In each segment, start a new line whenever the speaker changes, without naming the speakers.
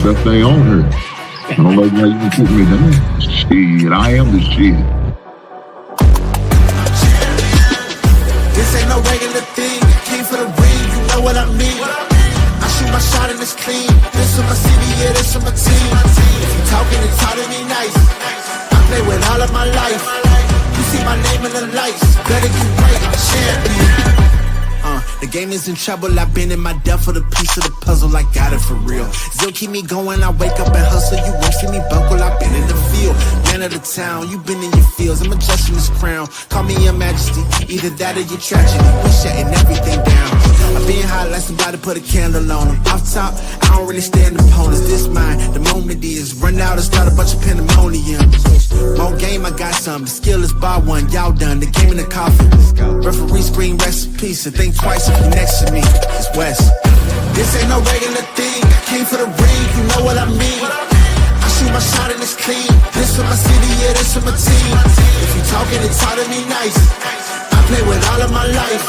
Best thing on her. I don't know why you can put me down. Shit, I am the shit.
This ain't no regular thing. I came for the ring, you know what I mean. I shoot my shot and it's clean. This is my city, yeah, this is my team. If you talking, it's hard to be nice. I play with all of my life. You see my name in the lights. Better get right, I'm a champion. The game is in trouble, I've been in my depth for the piece of the puzzle, I got it for real. Still keep me going, I wake up and hustle, you won't see me buckle, I've been in the field. Man of the town, you been in your fields, I'm adjusting this crown. Call me your majesty, either that or your tragedy, we shutting everything down. I've been hot like somebody put a candle on them. Off top, I don't really stand opponents, this mine, the moment is. Run out and start a bunch of pandemonium. More game, I got some, the skill is bar one, y'all done, the game in the coffin. Referee scream rest in peace, and think twice if you next to me, it's West. This ain't no regular thing, I came for the ring, you know what I mean. I shoot my shot and it's clean, this is my city, yeah, this is my team. If you talking, it's hard to be nice. I play with all of my life.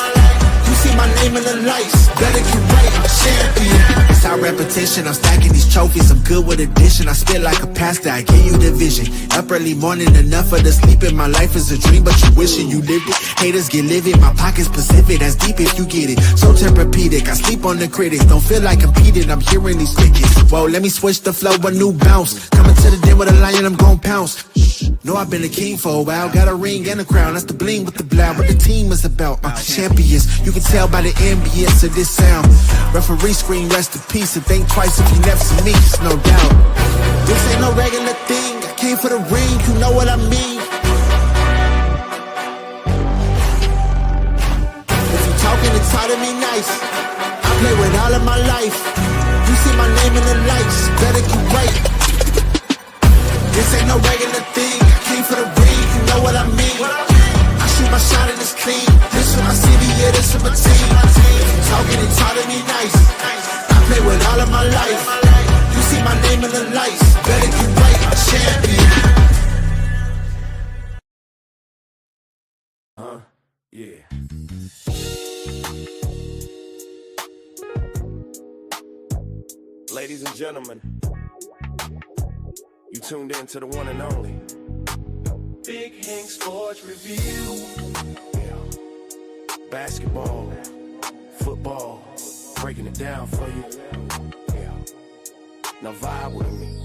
You see my name in the lights, better get right, I'm a champion. It's our repetition, I'm stacking these trophies, I'm good with addition. I spit like a pastor, I give you the vision. Up early morning, enough for the sleeping. My life is a dream, but you wishing you lived it. Haters get livid, my pocket's Pacific, that's deep if you get it. So therapeutic, I sleep on the critics. Don't feel like competing, I'm hearing these crickets. Whoa, let me switch the flow, a new bounce. Coming to the den with a lion, I'm gon' pounce. Know I've been a king for a while, got a ring and a crown, that's the bling with the blow. What the team is about, champions. You can tell by the ambience of this sound. Referee scream rest in peace, and think twice if you never see me, just no doubt. This ain't no regular thing, I came for the ring, you know what I mean. If you talking, it's hard to be nice. I play with all of my life. You see my name in the lights, better get right. This ain't no regular thing, I came for the ring, you know what I mean. I shoot my shot and it's clean, this is my city, yeah, this is my team. If you talking, it's hard to be nice. I play with all of my life. You see my name in the lights, better get right, I'm a champion.
Yeah. Ladies and gentlemen, you tuned in to the one and only Big Hank Sports Review. Yeah. Basketball, football, breaking it down for you. Yeah. Now vibe with me.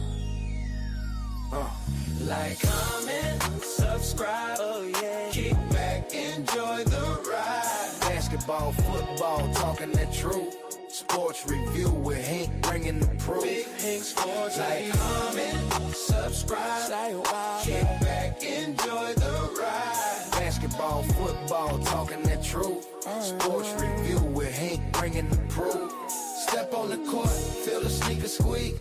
Like, comment, subscribe, oh yeah. Kick back, enjoy the ride. Basketball, football, talking that truth. Sports review with Hank bringing the proof. Big Hank Sports. Like, comment, subscribe, kick back, enjoy the ride. Basketball, football, talking that truth. Sports review with Hank bringing the proof. Step on the court, feel the sneaker squeak.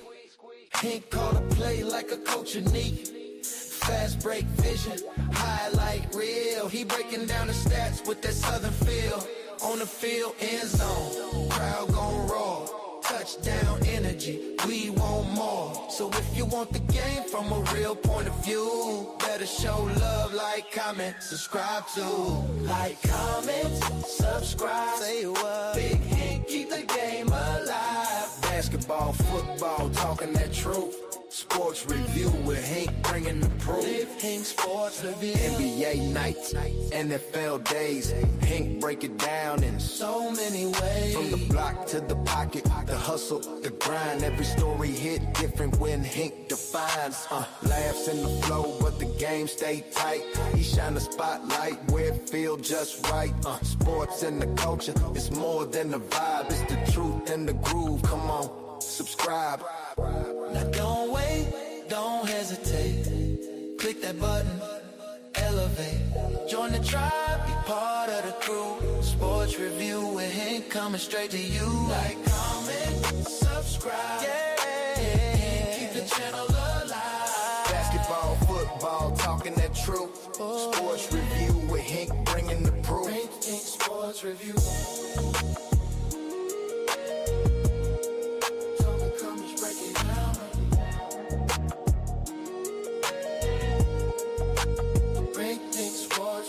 Hank call a play like a coach unique. Fast break vision, highlight reel. He breaking down the stats with that southern feel. On the field, end zone, crowd gon' roar. Touchdown energy, we want more. So if you want the game from a real point of view, better show love, like, comment, subscribe to. Like, comment, subscribe, say what. Big Hank, keep the game alive. Basketball, football, talking that truth. Sports review with Hank bringing the proof. Big Hank Sports Review. NBA nights, NFL days. Hank break it down in so many ways. From the block to the pocket, the hustle, the grind. Every story hit different when Hank defines. Laughs in the flow, but the game stay tight. He shine a spotlight where it feel just right. Sports and the culture, it's more than the vibe. It's the truth and the groove. Come on, subscribe. Now don't wait, don't hesitate. Click that button, elevate. Join the tribe, be part of the crew. Sports review with Hank coming straight to you. Like, comment, subscribe. Yeah, keep the channel alive. Basketball, football, talking that truth. Sports review with Hank bringing the proof. Hank Sports Review.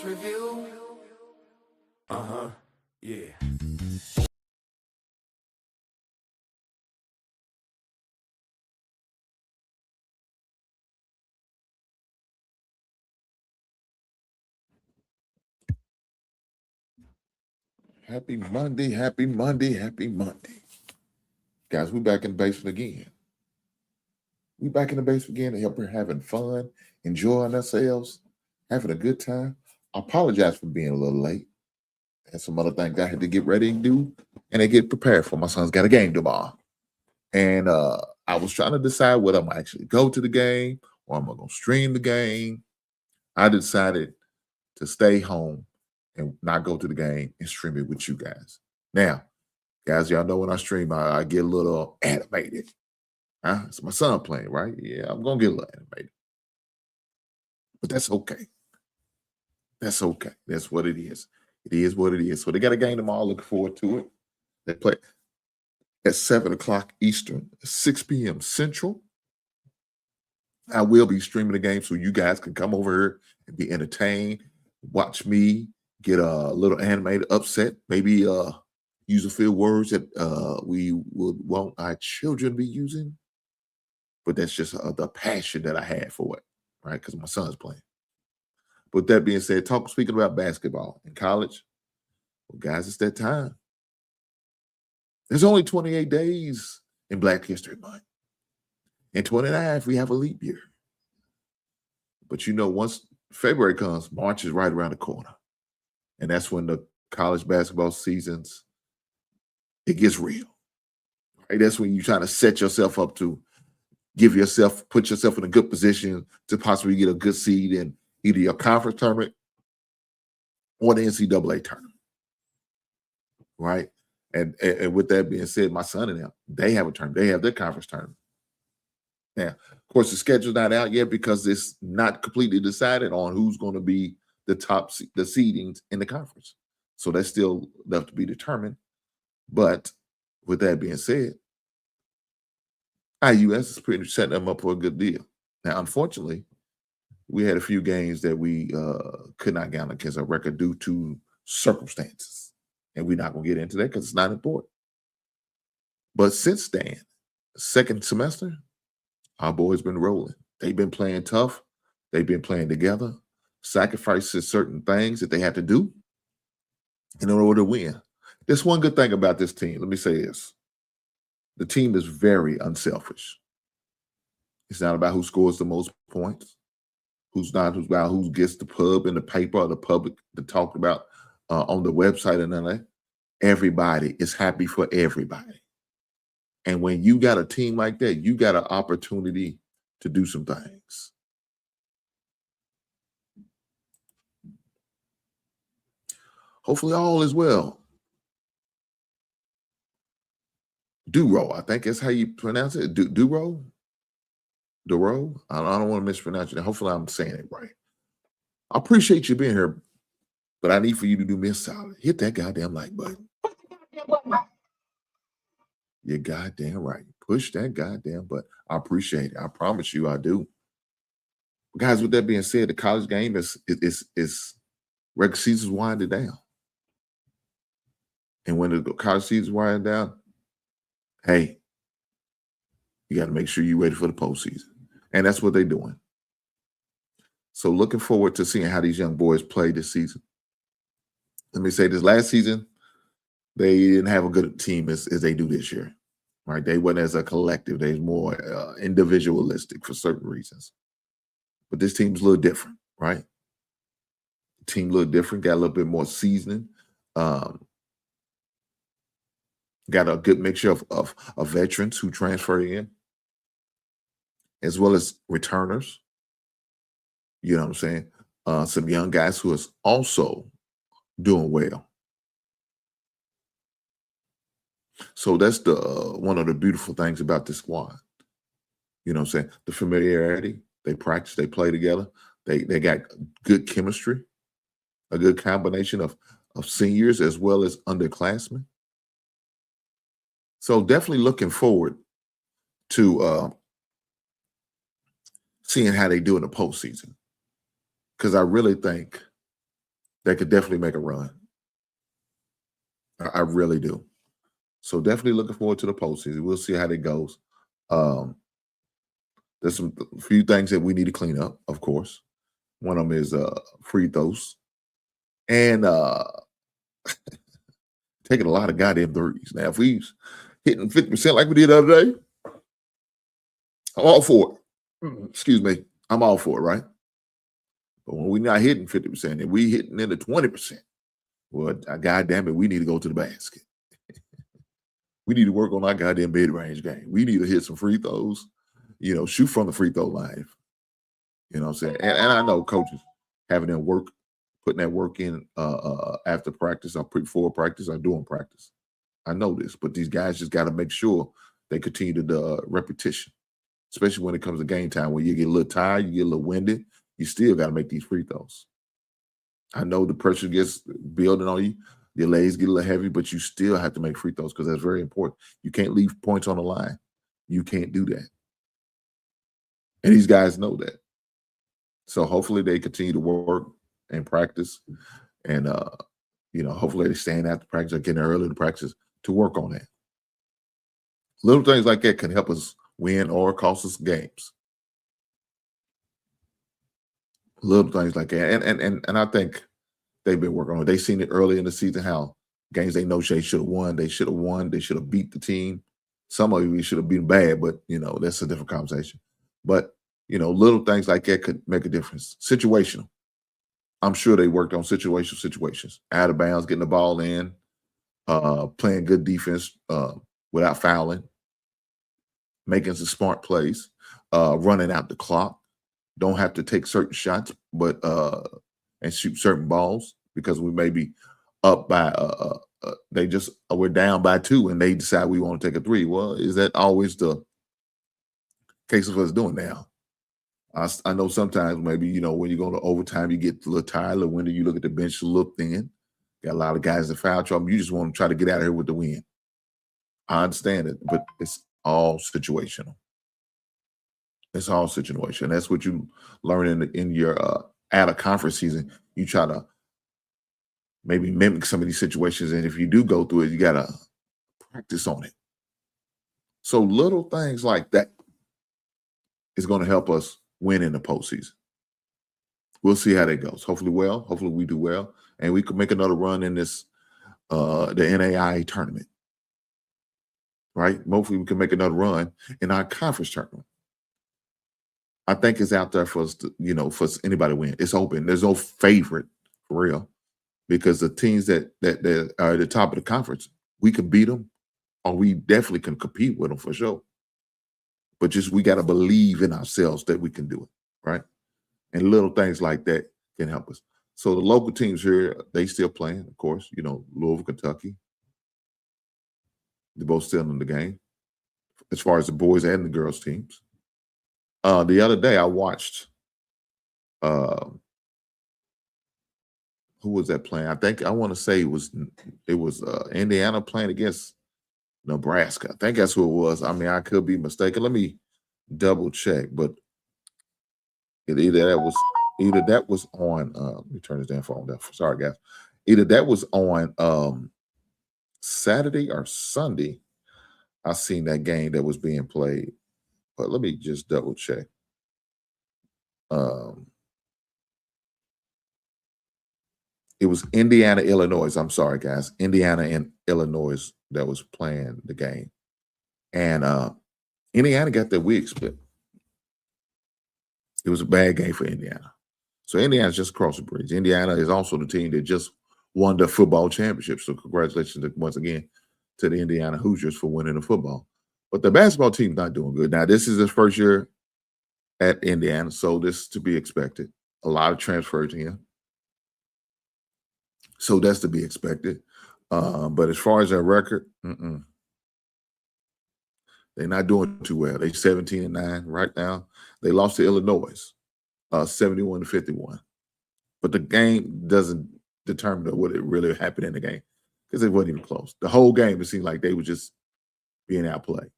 Review. Yeah.
Happy Monday, happy Monday, happy Monday. Guys, we back in the basement again. We back in the basement again to help her having fun, enjoying ourselves, having a good time. I apologize for being a little late. And some other things I had to get ready and do and I get prepared for. My son's got a game tomorrow. And I was trying to decide whether I'm actually go to the game or am I going to stream the game. I decided to stay home and not go to the game and stream it with you guys. Now, guys, y'all know when I stream, I get a little animated. Huh? It's my son playing, right? Yeah, I'm going to get a little animated. But that's okay. That's okay. That's what it is. It is what it is. So they got a game tomorrow. Looking forward to it. They play at 7 o'clock Eastern, 6 p.m. Central. I will be streaming the game so you guys can come over here and be entertained, watch me get a little animated, upset, maybe use a few words that we would want our children be using. But that's just the passion that I had for it, right? Because my son's playing. With that being said, speaking about basketball in college, well, guys, it's that time. There's only 28 days in Black History Month. And 29 if we have a leap year. But you know, once February comes, March is right around the corner. And that's when the college basketball seasons, it gets real. Right? That's when you're trying to set yourself up to put yourself in a good position to possibly get a good seed in either your conference tournament or the NCAA tournament. Right? And with that being said, my son and them, they have a tournament. They have their conference tournament. Now, of course, the schedule's not out yet because it's not completely decided on who's going to be the seedings in the conference. So that's still left to be determined. But with that being said, IUS is pretty much setting them up for a good deal. Now, unfortunately, we had a few games that we could not get against our record due to circumstances. And we're not going to get into that because it's not important. But since then, second semester, our boys been rolling. They've been playing tough. They've been playing together, sacrificing certain things that they had to do in order to win. There's one good thing about this team. Let me say this. The team is very unselfish. It's not about who scores the most points, who's about who gets the pub in the paper or the public to talk about on the website and all that. Everybody is happy for everybody. And when you got a team like that, you got an opportunity to do some things. Hopefully all is well. Duro, I think that's how you pronounce it. Duro? Duro? I don't want to mispronounce it. Hopefully I'm saying it right. I appreciate you being here, but I need for you to do me a solid. Hit that goddamn like button. You're goddamn right. Push that goddamn button. I appreciate it. I promise you I do. Guys, with that being said, the college game is regular season's winding down. And when the college season's winding down, hey, you got to make sure you're ready for the postseason. And that's what they're doing. So looking forward to seeing how these young boys play this season. Let me say this last season, they didn't have a good team as they do this year. Right? They went as a collective. They're more individualistic for certain reasons. But this team's a little different, right? The team a little different, got a little bit more seasoning. Got a good mixture of veterans who transfer in, as well as returners. You know what I'm saying? Some young guys who is also doing well. So that's one of the beautiful things about this squad. You know what I'm saying? The familiarity. They practice, they play together. They got good chemistry, a good combination of seniors as well as underclassmen. So definitely looking forward to seeing how they do in the postseason. Because I really think they could definitely make a run. I really do. So definitely looking forward to the postseason. We'll see how that goes. There's a few things that we need to clean up, of course. One of them is free throws. And taking a lot of goddamn threes. Now, if we hitting 50% like we did the other day, I'm all for it. Excuse me. I'm all for it, right? But when we're not hitting 50% and we hitting into 20%, well, God damn it, we need to go to the basket. We need to work on our goddamn mid-range game. We need to hit some free throws, shoot from the free throw line. You know what I'm saying? And I know coaches having them putting that work in after practice or before practice or during practice. I know this, but these guys just got to make sure they continue the repetition, especially when it comes to game time where you get a little tired, you get a little winded. You still got to make these free throws. I know the pressure gets building on you. Your legs get a little heavy, but you still have to make free throws because that's very important. You can't leave points on the line. You can't do that. And these guys know that. So hopefully they continue to work and practice. And, hopefully they stand after practice or getting early to practice to work on that. Little things like that can help us win or cost us games. Little things like that. And I think they've been working on it. They seen it early in the season how games they know they should have won. They should have won. They should have beat the team. Some of you should have been bad, but that's a different conversation. But little things like that could make a difference. Situational. I'm sure they worked on situations. Out of bounds, getting the ball in, playing good defense without fouling, making some smart plays, running out the clock. Don't have to take certain shots, but and shoot certain balls because we may be up by we're down by 2 and they decide we want to take a 3. Well, is that always the case of us doing now? I know sometimes maybe, when you go to overtime, you get a little tired, a little windy, you look at the bench, a little thin. Got a lot of guys in foul trouble. You just want to try to get out of here with the win. I understand it, but it's all situational. It's all situation. That's what you learn in your out of conference season. You try to maybe mimic some of these situations. And if you do go through it, you got to practice on it. So little things like that is going to help us win in the postseason. We'll see how that goes. Hopefully we do well. And we could make another run in this, the NAIA tournament. Right? Hopefully we can make another run in our conference tournament. I think it's out there for us to, for anybody to win. It's open. There's no favorite for real because the teams that are at the top of the conference, we can beat them or we definitely can compete with them for sure. But we got to believe in ourselves that we can do it, right? And little things like that can help us. So the local teams here, they still playing, of course, Louisville, Kentucky. They're both still in the game as far as the boys and the girls teams. The other day I watched who was that playing? I want to say it was Indiana playing against Nebraska. I think that's who it was. I mean, I could be mistaken. Let me double check, but either that was on let me turn this damn phone down. Sorry, guys. Either that was on Saturday or Sunday. I seen that game that was being played. But let me just double check. It was Indiana, Illinois. I'm sorry, guys. Indiana and Illinois that was playing the game. And Indiana got their wig split. It was a bad game for Indiana. So Indiana's just across the bridge. Indiana is also the team that just won the football championship. So congratulations once again to the Indiana Hoosiers for winning the football. But the basketball team's not doing good. Now, this is his first year at Indiana, so this is to be expected. A lot of transfers in. So that's to be expected. But as far as their record, they're not doing too well. They're 17-9 right now. They lost to Illinois, 71-51. But the game doesn't determine what really happened in the game because it wasn't even close. The whole game, it seemed like they were just being outplayed.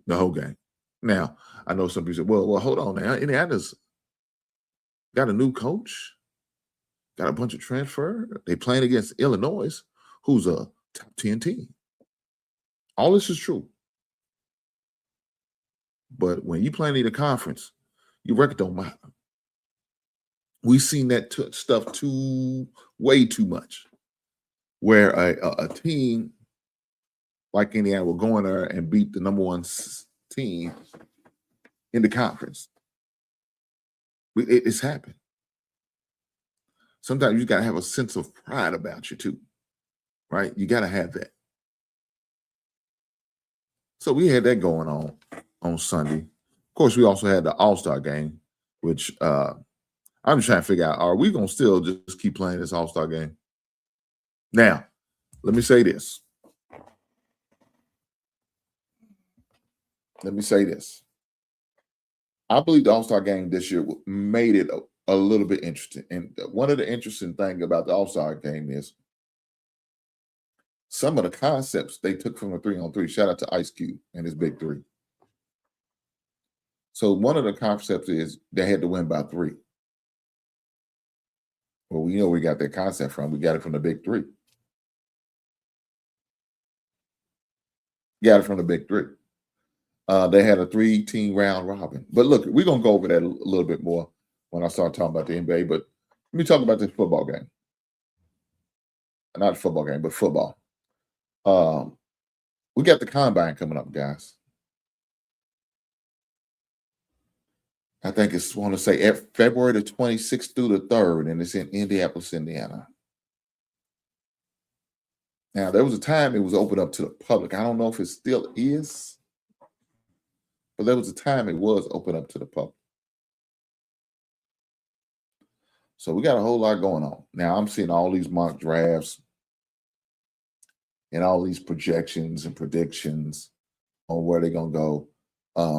The whole game. Now, I know some people say, well, hold on now. Indiana's got a new coach, got a bunch of transfer. They playing against Illinois, who's a top 10 team. All this is true. But when you playing in the conference, your record don't matter. We've seen that stuff way too much. where a team like Indiana will go in there and beat the number one team in the conference. It's happened. Sometimes you got to have a sense of pride about you too, right? You got to have that. So we had that going on Sunday. Of course, we also had the All-Star game, which I'm just trying to figure out, are we going to still just keep playing this All-Star game? Now, let me say this. I believe the All-Star game this year made it a little bit interesting. And one of the interesting things about the All-Star game is some of the concepts they took from the 3-on-3. Shout out to Ice Cube and his big three. So one of the concepts is they had to win by 3. Well, we know we got that concept from. We got it from the big three. Got it from the big three. They had a 3-team round robin. But look, we're going to go over that a little bit more when I start talking about the NBA. But let me talk about this football game. Not a football game, but football. We got the combine coming up, guys. I think it's, want to say, February the 26th through the 3rd, and it's in Indianapolis, Indiana. Now, there was a time it was open up to the public. I don't know if it still is, but there was a time it was open up to the public. So we got a whole lot going on. Now, I'm seeing all these mock drafts and all these projections and predictions on where they're going to go.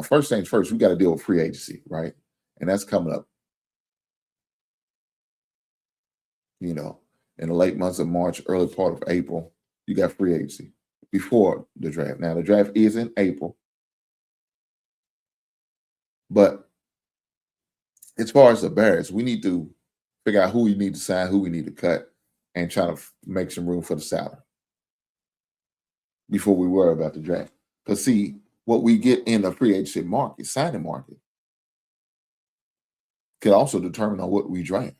First things first, we got to deal with free agency, right? And that's coming up, in the late months of March, early part of April. You got free agency before the draft. Now, the draft is in April. But as far as the Bears, we need to figure out who we need to sign, who we need to cut, and try to make some room for the salary before we worry about the draft. Because, see, what we get in the free agency market, signing market, can also determine on what we draft.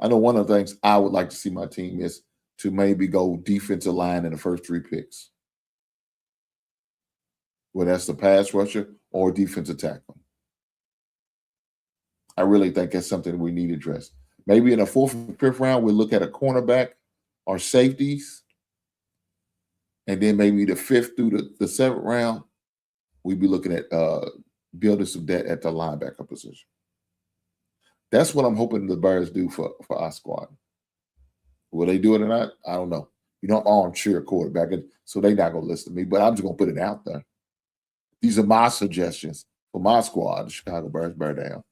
I know one of the things I would like to see my team is to maybe go defensive line in the first 3 picks. Whether that's the pass rusher or defensive tackle. I really think that's something we need to address. Maybe in the 4th and 5th round, we'll look at a cornerback or safeties. And then maybe the 5th through the 7th round, we'd be looking at building some depth at the linebacker position. That's what I'm hoping the Bears do for our squad. Will they do it or not? I don't know. Armchair quarterback, so they're not going to listen to me, but I'm just going to put it out there. These are my suggestions for my squad, the Chicago Bears. Bear down.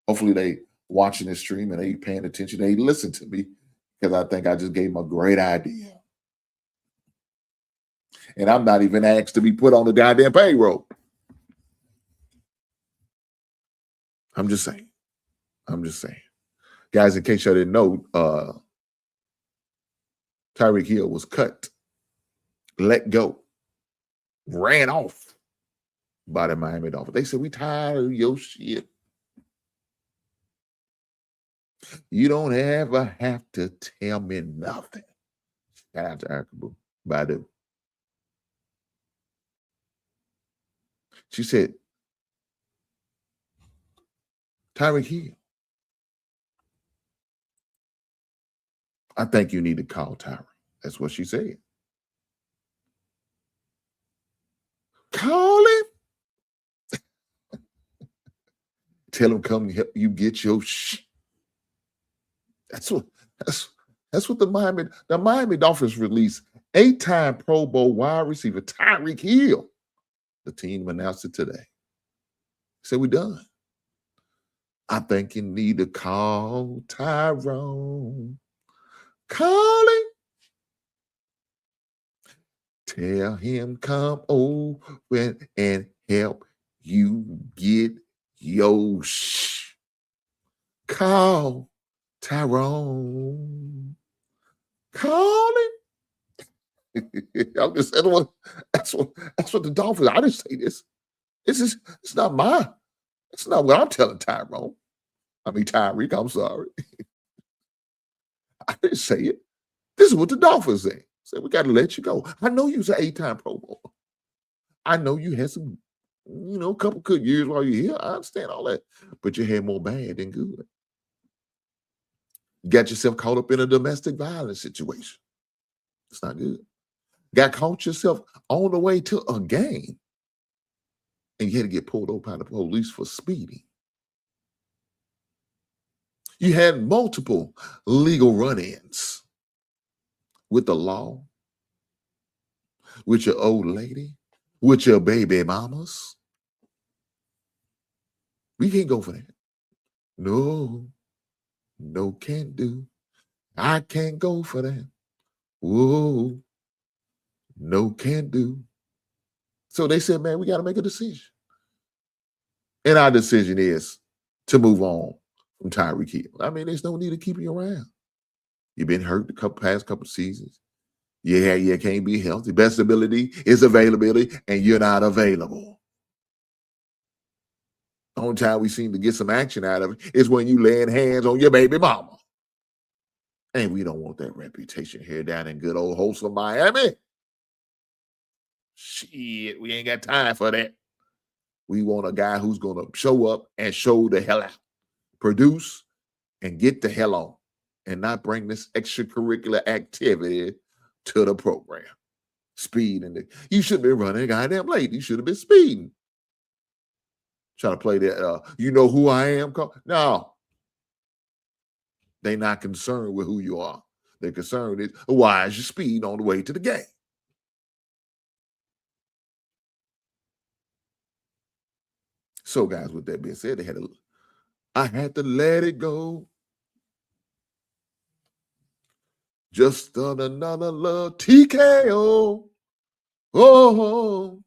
Hopefully they watching this stream and they paying attention. They listen to me because I think I just gave them a great idea. And I'm not even asked to be put on the goddamn payroll. I'm just saying. Guys, in case y'all didn't know, Tyreek Hill was cut, let go, ran off by the Miami Dolphins. They said, we tired of your shit. You don't ever have to tell me nothing. Shout out to Erykah Badu. She said, Tyreek Hill, I think you need to call Tyreek. That's what she said. Call him. Tell him come help you get your shit. That's what the Miami Dolphins released 8-time Pro Bowl wide receiver Tyreek Hill. The team announced it today. Said we done. I think you need to call Tyrone. Call him. Tell him come over and help you get your Call Tyrone. Call him. I'm just saying, that's what the Dolphins. I didn't say this. It's not what I'm telling Tyrone. I mean Tyreek. I'm sorry. I didn't say it. This is what the Dolphins say. Say, we got to let you go. I know you was an 8-time Pro Bowler. I know you had some, couple good years while you're here. I understand all that. But you had more bad than good. You got yourself caught up in a domestic violence situation. It's not good. Got caught yourself on the way to a game. And you had to get pulled over by the police for speeding. You had multiple legal run-ins with the law, with your old lady, with your baby mamas. We can't go for that. No, can't do. I can't go for that. Whoa, no, can't do. So they said, man, we got to make a decision. And our decision is to move on from Tyreek Hill. I mean, there's no need to keep you around. You've been hurt the past couple seasons. Yeah, you can't be healthy. Best ability is availability, and you're not available. The only time we seem to get some action out of it is when you laying hands on your baby mama. And we don't want that reputation here down in good old wholesome Miami. Shit, we ain't got time for that. We want a guy who's going to show up and show the hell out, produce, and get the hell on, and not bring this extracurricular activity to the program. Speed. You shouldn't be running goddamn late. You should have been speeding. Trying to play that, you know who I am? No. They're not concerned with who you are. They're concerned with why is your speed on the way to the game. So, guys, with that being said, I had to let it go. Just another little TKO. Oh,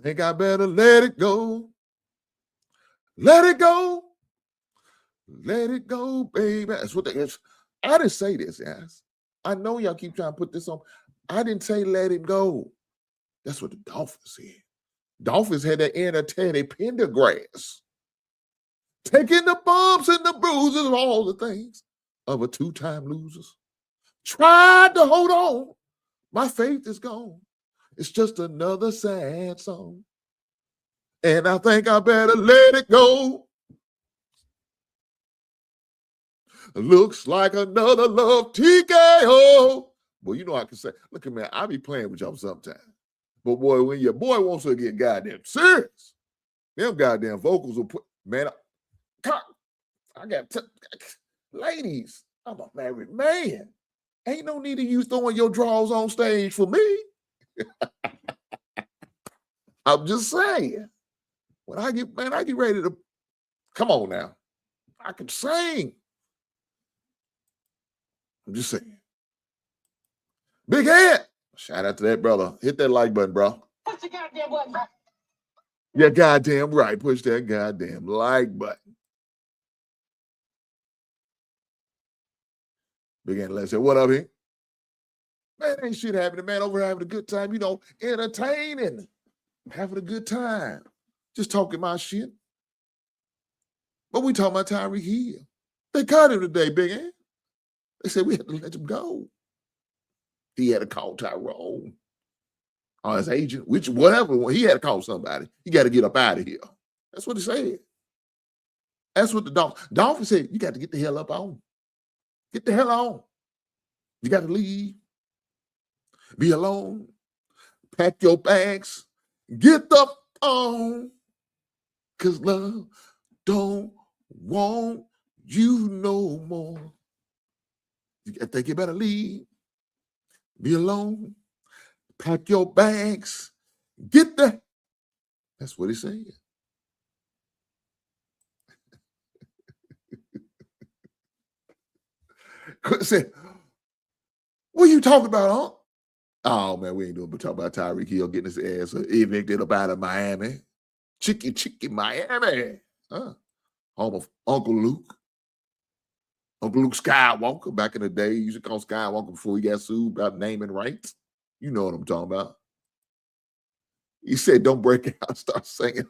think I better let it go. Let it go. Let it go, baby. That's what I didn't say this, guys. I know y'all keep trying to put this on. I didn't say let it go. That's what the Dolphins said. Dolphins had to enter Teddy Pendergrass, taking the bumps and the bruises of all the things of a 2-time loser. Tried to hold on. My faith is gone. It's just another sad song. And I think I better let it go. Looks like another love TKO. Well, you know I can say, look at me, I be playing with y'all sometimes. But boy, when your boy wants to get goddamn serious, them goddamn vocals will put, man, I got ladies, I'm a married man. Ain't no need of you throwing your drawers on stage for me. I'm just saying. When I get ready to, come on now. I can sing. I'm just saying. Big Head. Shout out to that brother. Hit that like button, bro.
Push the goddamn button.
Yeah, goddamn right. Push that goddamn like button. Big Head, let's say, what up here? Man, ain't shit happening, man. Over here having a good time, entertaining. Having a good time. Just talking my shit. But we talking about Tyreek Hill. They cut him today, Big Head. They said we had to let him go. He had to call Tyrone or his agent, whatever. He had to call somebody. He got to get up out of here. That's what he said. That's what the Dolphins said. You got to get the hell up on. Get the hell on. You got to leave. Be alone. Pack your bags. Get the on. Because love don't want you no more. I think you better leave. Be alone. Pack your bags. Get the. That's what he said. Said, what are you talking about, huh? Oh, man, we ain't doing but talk about Tyreek Hill getting his ass evicted up out of Miami. Chicky, Miami. Huh? Home of Uncle Luke. Uncle Luke Skywalker. Back in the day, he used to call Skywalker before he got sued about naming rights. You know what I'm talking about. He said, don't break out, start singing.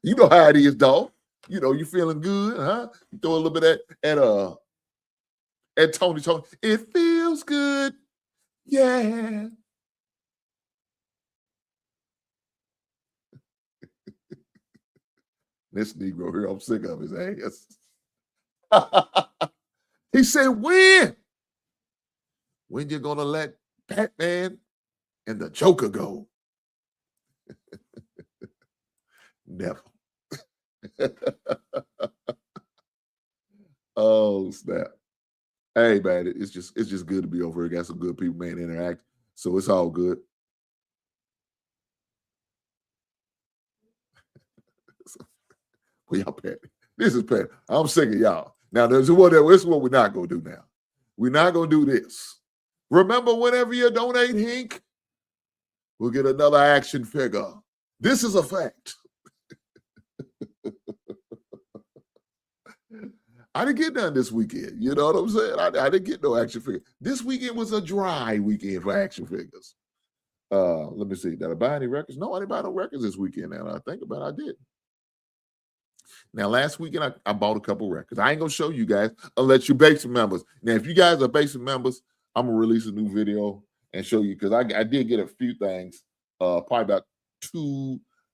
You know how it is, dog. You feeling good, huh? You throw a little bit at Tony. It feels good. Yeah. This Negro here, I'm sick of his ass. He said, when you gonna let Batman and the Joker go? Never. Oh, snap. Hey, man, it's just good to be over here. Got some good people, man, interact. So it's all good. Well, y'all petty. This is petty. I'm sick of y'all. Now, this is what we're not going to do now. We're not going to do this. Remember, whenever you donate, Hink, we'll get another action figure. This is a fact. I didn't get none this weekend. You know what I'm saying? I didn't get no action figure. This weekend was a dry weekend for action figures. Let me see. Did I buy any records? No, I didn't buy no records this weekend. Now I think about it, I did. Now, last weekend, I bought a couple records. I ain't going to show you guys unless you're Basement members. Now, if you guys are Basement members, I'm going to release a new video and show you because I did get a few things probably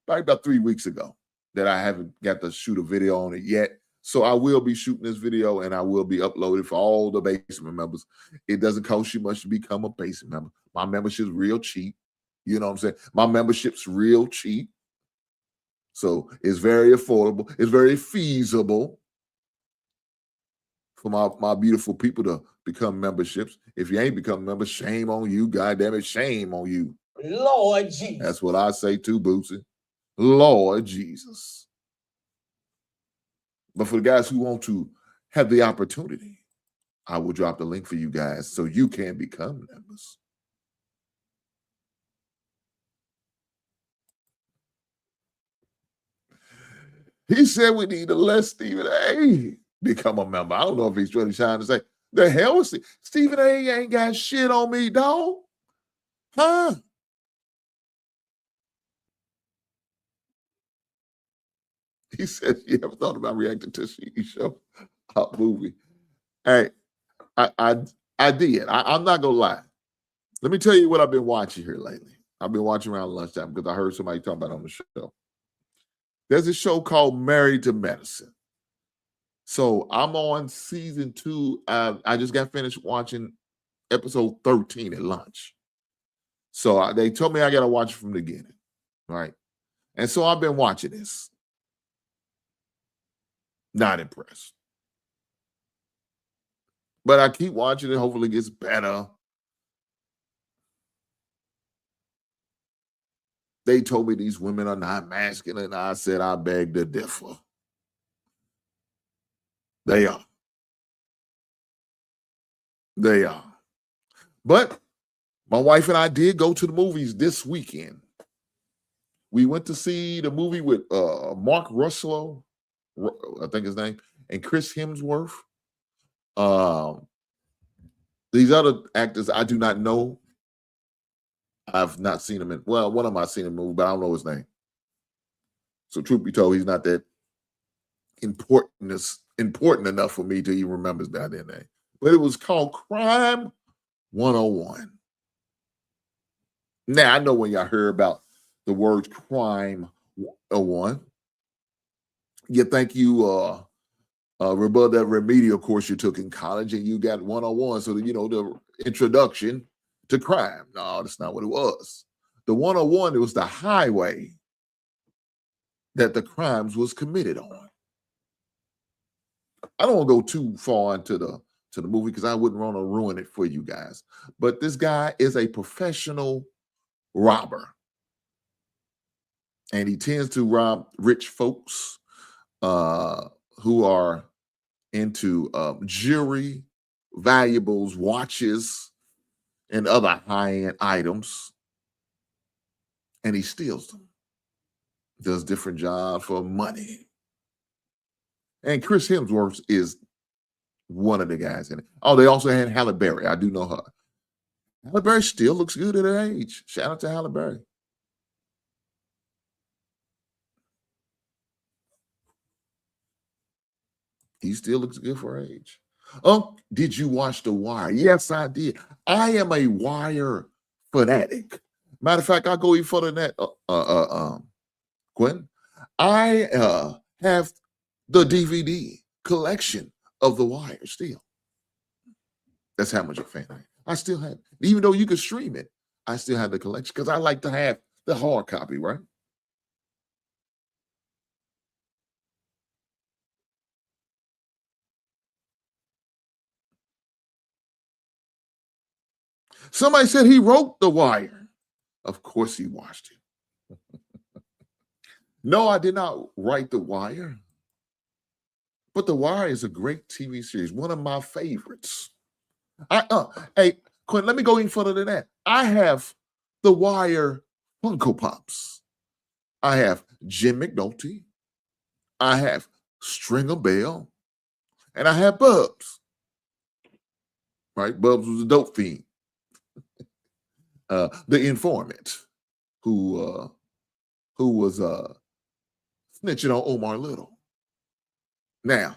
about 3 weeks ago that I haven't got to shoot a video on it yet. So I will be shooting this video and I will be uploading for all the Basement members. It doesn't cost you much to become a Basement member. My membership's real cheap. You know what I'm saying? My membership's real cheap. So it's very affordable. It's very feasible for my beautiful people to become memberships. If you ain't become members, shame on you. God damn it, shame on you.
Lord Jesus.
That's what I say too, Bootsy. Lord Jesus. But for the guys who want to have the opportunity, I will drop the link for you guys so you can become members. He said we need to let Stephen A. become a member. I don't know if he's really trying to say, the hell is Stephen A. ain't got shit on me, dog. Huh? He said, you ever thought about reacting to a TV show? A movie. Hey, I did. I'm not going to lie. Let me tell you what I've been watching here lately. I've been watching around lunchtime because I heard somebody talking about it on the show. There's a show called Married to Medicine. So I'm on season 2. I just got finished watching episode 13 at lunch. So they told me I got to watch it from the beginning. Right. And so I've been watching this. Not impressed. But I keep watching it. Hopefully it gets better. They told me these women are not masculine. I said, I beg to differ. They are. They are. But my wife and I did go to the movies this weekend. We went to see the movie with Mark Russell, I think his name, and Chris Hemsworth. These other actors I do not know. I've not seen him one of them I've seen him movie, but I don't know his name. So truth be told, he's not that important enough for me to even remember his goddamn name. But it was called Crime 101. Now, I know when y'all hear about the word Crime 101, you think you rebut that remedial course you took in college and you got 101, so that, the introduction to crime. No, that's not what it was. The 101, it was the highway that the crimes was committed on. I don't want to go too far into the movie because I wouldn't want to ruin it for you guys. But this guy is a professional robber. And he tends to rob rich folks who are into jewelry, valuables, watches, and other high-end items. And he steals them. Does different jobs for money. And Chris Hemsworth is one of the guys in it. Oh, they also had Halle Berry. I do know her. Halle Berry still looks good at her age. Shout out to Halle Berry. He still looks good for age. Did you watch The Wire? Yes, I did. I am a Wire fanatic. Matter of fact, I'll go even further than that, Quentin. I have the DVD collection of The Wire still. That's how much a fan I am. I still have it. Even though you can stream it, I still have the collection because I like to have the hard copy, right? Somebody said he wrote The Wire. Of course he watched it. No, I did not write The Wire. But The Wire is a great TV series, one of my favorites. Hey, Quinn, let me go even further than that. I have The Wire Funko Pops. I have Jim McNulty. I have Stringer Bell. And I have Bubs. Right? Bubs was a dope fiend. The informant who was snitching on Omar Little. Now,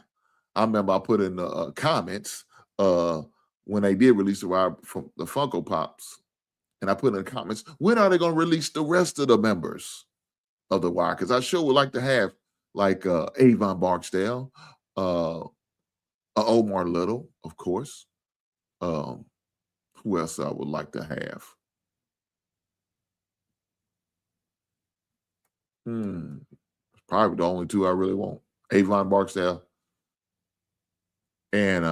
I remember I put in the comments when they did release the Wire from the Funko Pops, and I put in the comments, when are they going to release the rest of the members of the Wire? Because I sure would like to have like Avon Barksdale, Omar Little, of course. Who else I would like to have? Probably the only two I really want. Avon Barksdale and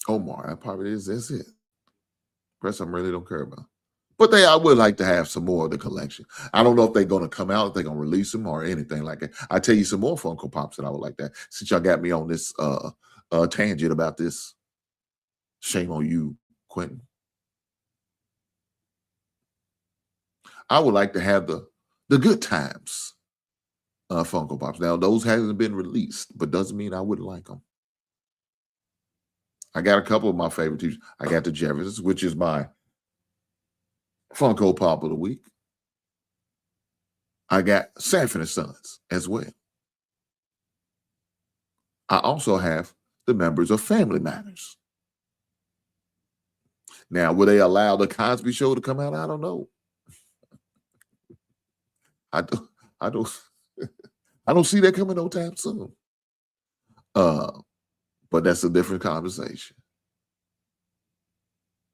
Omar. That probably is. That's it. The rest I really don't care about. But I would like to have some more of the collection. I don't know if they're going to come out, if they're going to release them or anything like that. I'll tell you some more Funko Pops that I would like that. Since y'all got me on this tangent about this. Shame on you, Quentin. I would like to have the Good Times Funko Pops. Now, those hasn't been released, but doesn't mean I wouldn't like them. I got a couple of my favorite teachers. I got the Jeffersons, which is my Funko Pop of the week. I got Sanford and Sons as well. I also have the members of Family Matters. Now, will they allow the Cosby Show to come out? I don't know. I don't see that coming no time soon. But that's a different conversation.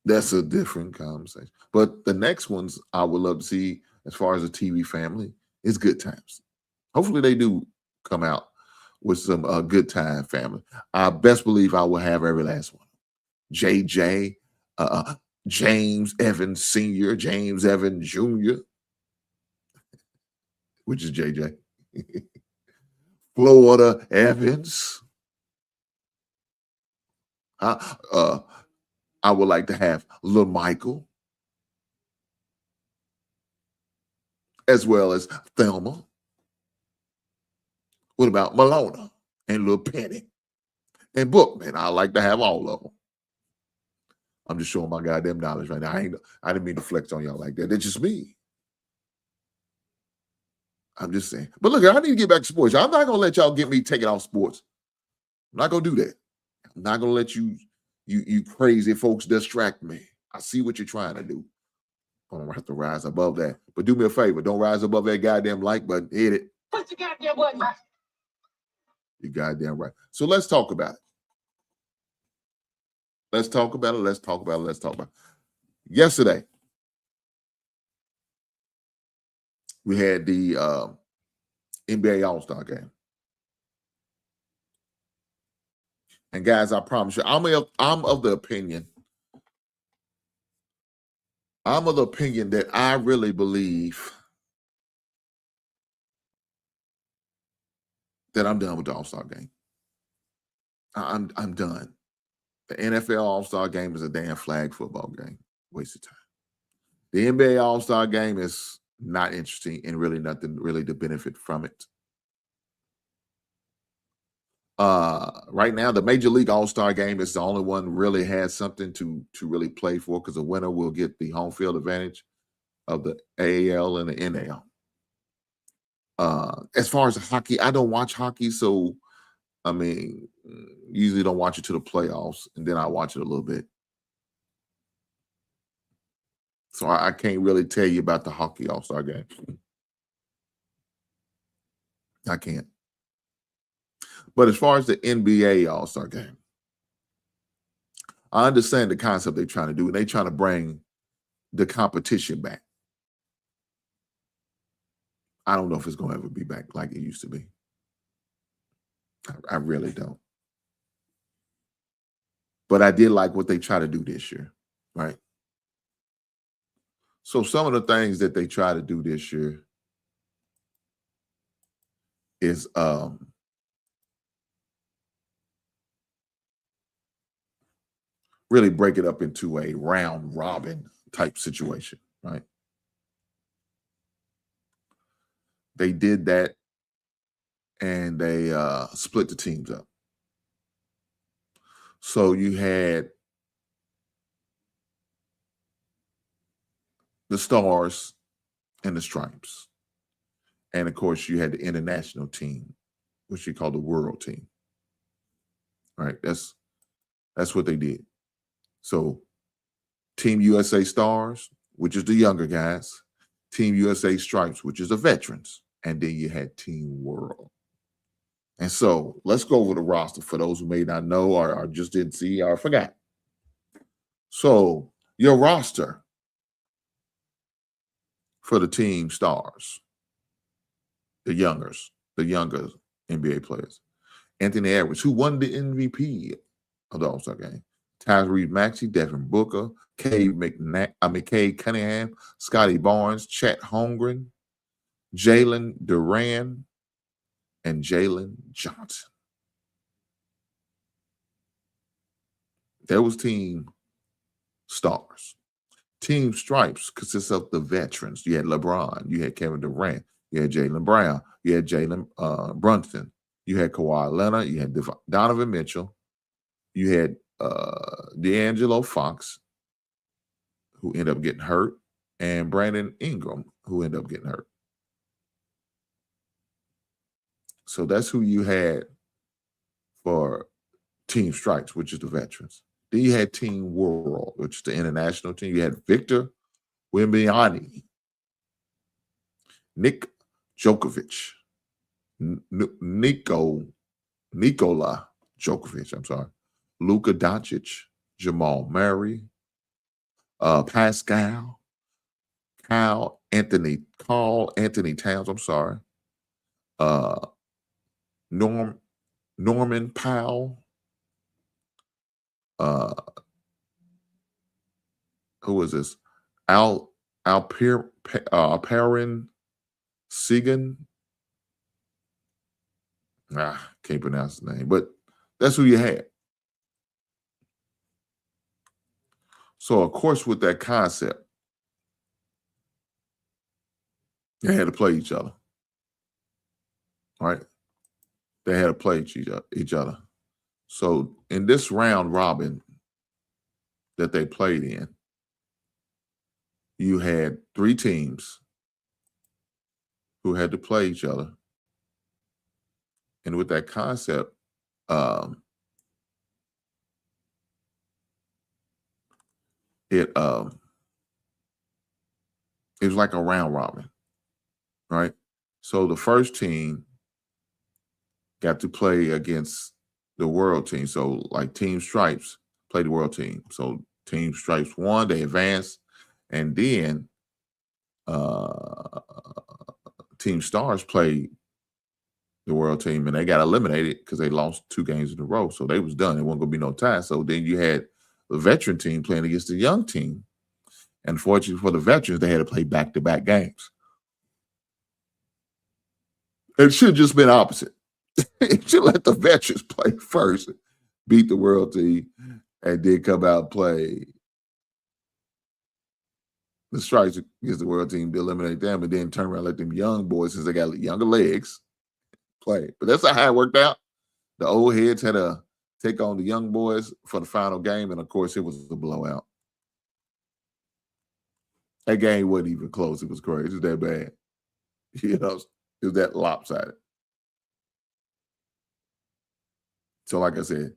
That's a different conversation. But the next ones I would love to see as far as a TV family is Good Times. Hopefully they do come out with some Good Time family. I best believe I will have every last one. JJ, James Evans Sr., James Evans Jr., which is JJ. Florida Evans. I would like to have Lil Michael, as well as Thelma. What about Malona and Lil Penny and Bookman? I like to have all of them. I'm just showing my goddamn knowledge right now. I didn't mean to flex on y'all like that. It's just me. I'm just saying. But look, I need to get back to sports. I'm not gonna let y'all get me taking off sports. I'm not gonna do that. I'm not gonna let you crazy folks distract me. I see what you're trying to do. I'm gonna have to rise above that. But do me a favor, don't rise above that goddamn like button. Hit it.
Push the goddamn button.
You're goddamn right. So let's talk about it. Let's talk about it. Yesterday, we had the NBA All-Star game. And guys, I promise you, I'm of the opinion that I really believe that I'm done with the All-Star game. I'm done. The NFL All-Star game is a damn flag football game. Waste of time. The NBA All-Star game is not interesting and really nothing really to benefit from it. Right now, the Major League All-Star game is the only one really has something to really play for, because the winner will get the home field advantage of the AAL and the NAL. As far as hockey, I don't watch hockey, so I mean, usually don't watch it to the playoffs, and then I watch it a little bit. So I can't really tell you about the hockey All-Star game. I can't. But as far as the NBA All-Star game, I understand the concept they're trying to do, and they're trying to bring the competition back. I don't know if it's going to ever be back like it used to be. I really don't. But I did like what they try to do this year, right? So some of the things that they try to do this year is really break it up into a round robin type situation, right? They did that, and they split the teams up. So you had the Stars and the Stripes. And of course, you had the international team, which you call the world team. Right? That's what they did. So Team USA Stars, which is the younger guys, Team USA Stripes, which is the veterans, and then you had Team World. And so let's go over the roster for those who may not know or just didn't see or forgot. So your roster for the Team Stars, the younger NBA players. Anthony Edwards, who won the MVP of the All-Star game. Tyrese Maxey, Devin Booker, Cade Cunningham, Scotty Barnes, Chet Holmgren, Jalen Duran, and Jalen Johnson. That was Team Stars. Team Stripes consists of the veterans. You had LeBron, you had Kevin Durant, you had Jaylen Brown, you had Jalen Brunson, you had Kawhi Leonard, you had Donovan Mitchell, you had D'Angelo Fox, who ended up getting hurt, and Brandon Ingram, who ended up getting hurt. So that's who you had for Team Stripes, which is the veterans. Then you had Team World, which is the international team. You had Victor Wembanyama, Nick Djokovic, Nikola Djokovic, I'm sorry, Luka Doncic, Jamal Murray, Pascal, Carl Anthony Towns, I'm sorry, Norman Powell, who is this? Alperen Segan. Can't pronounce his name, but that's who you had. So, of course, with that concept, they had to play each other. Right? They had to play each other. So, in this round robin that they played in, you had 3 teams who had to play each other. And with that concept, it was like a round robin, right? So the first team got to play against the world team. So like Team Stripes played the world team. So Team Stripes won, they advanced, and then Team Stars played the world team, and they got eliminated because they lost 2 games in a row. So they was done. It wasn't going to be no tie. So then you had the veteran team playing against the young team. And fortunately for the veterans, they had to play back-to-back games. It should have just been opposite. It should let the veterans play first, beat the world team, and then come out and play the Stripes against the world team to eliminate them, and then turn around and let them young boys, since they got younger legs, play. But that's not how it worked out. The old heads had to take on the young boys for the final game, and of course, it was a blowout. That game wasn't even close. It was crazy. It was that bad. You know, It was that lopsided. So, like I said,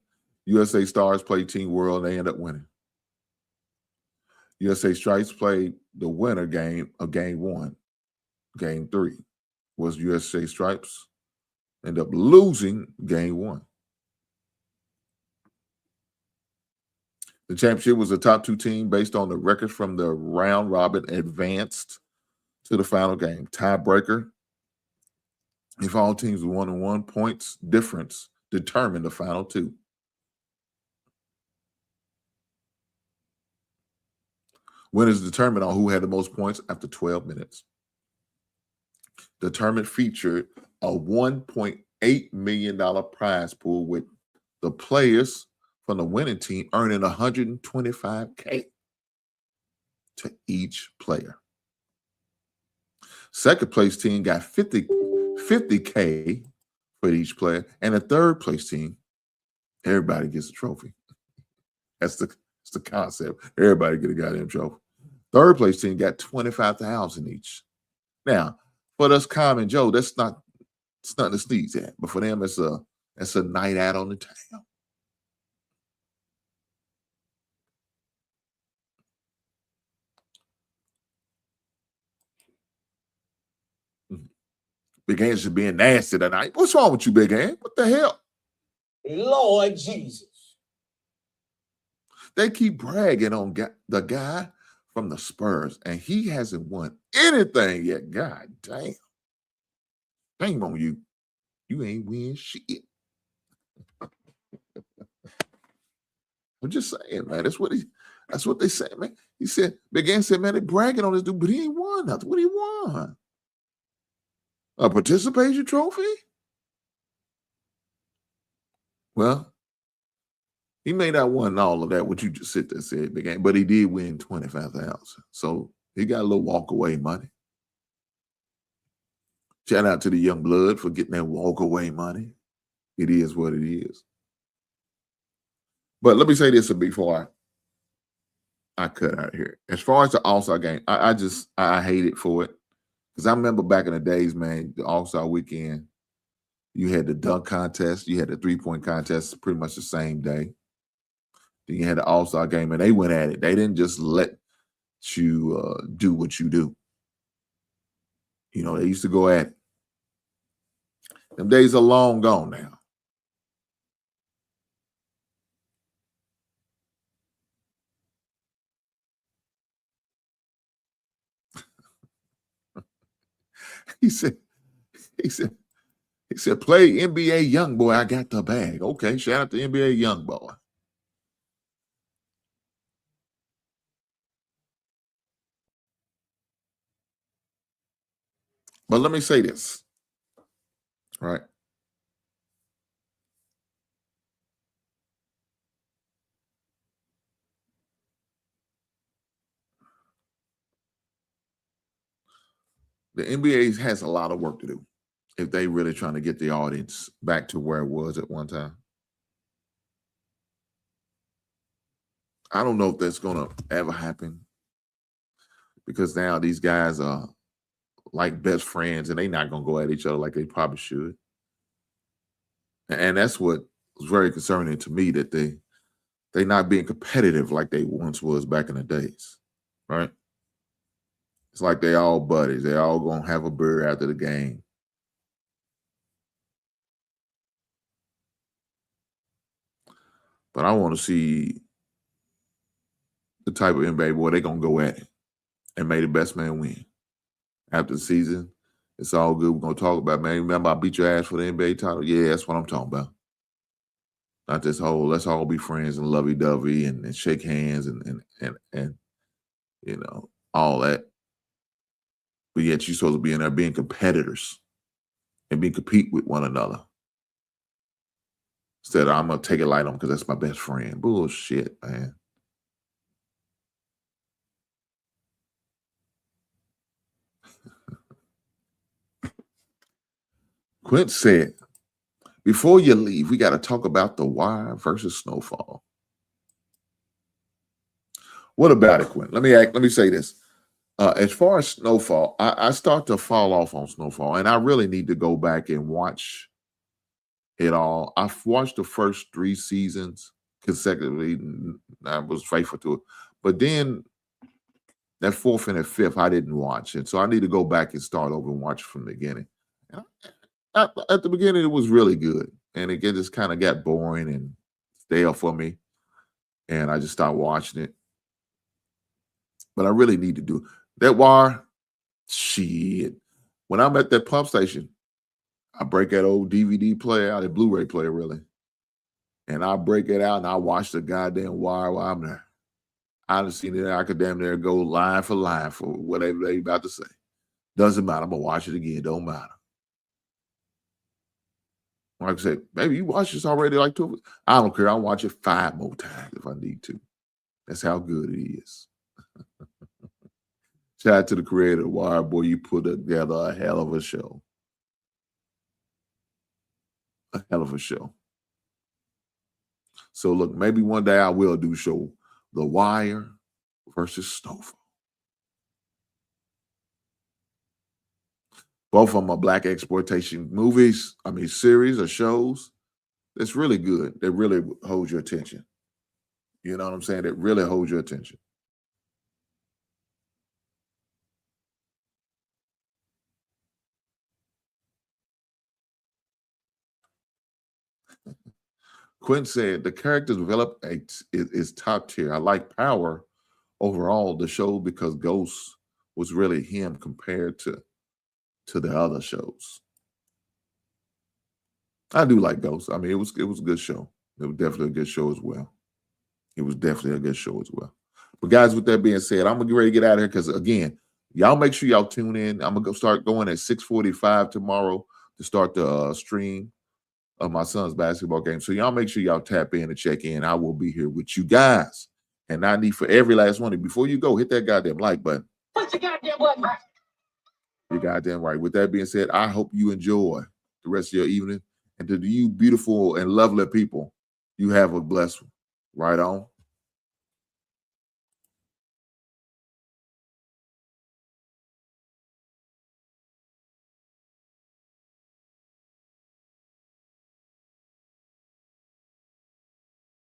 USA Stars played Team World and they end up winning. USA Stripes played the winner game of game 1. Game 3 was USA Stripes end up losing game 1. The championship was a top 2 team based on the records from the round robin advanced to the final game. Tiebreaker, if all teams were 1-1, points difference determined the final 2. Winners determined on who had the most points after 12 minutes. The tournament featured a $1.8 million prize pool with the players from the winning team earning $125K to each player. Second place team got $50K for each player, and the third place team, everybody gets a trophy. That's the concept. Everybody get a goddamn trophy. Third place team got $25,000 each. Now, for us common Joe, that's nothing to sneeze at. But for them, it's a night out on the town. Big Ann should being nasty tonight. What's wrong with you, Big Ann? What the hell?
Lord Jesus.
They keep bragging on the guy from the Spurs, and he hasn't won anything yet. God damn. Shame on you. You ain't win shit. I'm just saying, man. That's what they said, man. He said, Big Ann said, man, they bragging on this dude, but he ain't won nothing. What he won? A participation trophy? Well, he may not won all of that, what you just sit there and said, Big Ann, but he did win $25,000. So he got a little walk away money. Shout out to the young blood for getting that walk away money. It is what it is. But let me say this before I cut out here. As far as the All-Star game, I hate it for it. Because I remember back in the days, man, the All-Star weekend, you had the dunk contest, you had the three-point contest pretty much the same day. Then you had the All-Star game, and they went at it. They didn't just let you do what you do. You know, they used to go at it. Them days are long gone now. He said, play NBA Youngboy, I got the bag. Okay, shout out to NBA Youngboy. But let me say this, right? The NBA has a lot of work to do if they really trying to get the audience back to where it was at one time. I don't know if that's going to ever happen because now these guys are like best friends and they're not going to go at each other like they probably should. And that's what was very concerning to me, that they not being competitive like they once was back in the days, right? It's like they all buddies. They all going to have a beer after the game. But I want to see the type of NBA boy they're going to go at it and make the best man win. After the season, it's all good. We're going to talk about, man, remember I beat your ass for the NBA title? Yeah, that's what I'm talking about. Not this whole, let's all be friends and lovey-dovey and shake hands and you know, all that. But yet you're supposed to be in there being competitors and compete with one another. Instead of, I'm going to take it light on because that's my best friend. Bullshit, man. Quint said, before you leave, we got to talk about the Wire versus Snowfall. What about it, Quint? Let me say this. As far as Snowfall, I start to fall off on Snowfall, and I really need to go back and watch it all. I've watched the first 3 seasons consecutively, and I was faithful to it. But then that 4th and that 5th, I didn't watch it. So I need to go back and start over and watch it from the beginning. At the beginning, it was really good. And it just kind of got boring and stale for me. And I just stopped watching it. But I really need to do that wire. Shit. When I'm at that pump station, I break that old DVD player out, that Blu-ray player, really. And I break it out and I watch the goddamn wire while I'm there. I done seen it. I could damn near go line for whatever they about to say. Doesn't matter. I'm going to watch it again. Don't matter. Like I said, maybe you watched this already like 2 of it. I don't care. I'll watch it 5 more times if I need to. That's how good it is. Shout out to the creator, Wire Boy. You put together a hell of a show. A hell of a show. So look, maybe one day I will do show The Wire versus Snowfall. Both of them are black exploitation movies. I mean, series or shows. It's really good. They really hold your attention. You know what I'm saying? It really holds your attention. Quinn said the character developed is top tier. I like Power overall, the show, because Ghost was really him compared to the other shows. I do like Ghost. I mean, it was a good show. It was definitely a good show as well. It was definitely a good show as well. But guys, with that being said, I'm gonna get ready to get out of here because again, y'all make sure y'all tune in. I'm gonna start going at 6:45 tomorrow to start the stream of my son's basketball game. So y'all make sure y'all tap in and check in. I will be here with you guys. And I need for every last one of you, before you go, hit that goddamn like button.
Push the goddamn button.
You're goddamn right. With that being said, I hope you enjoy the rest of your evening. And to you beautiful and lovely people, you have a blessed one. Right on.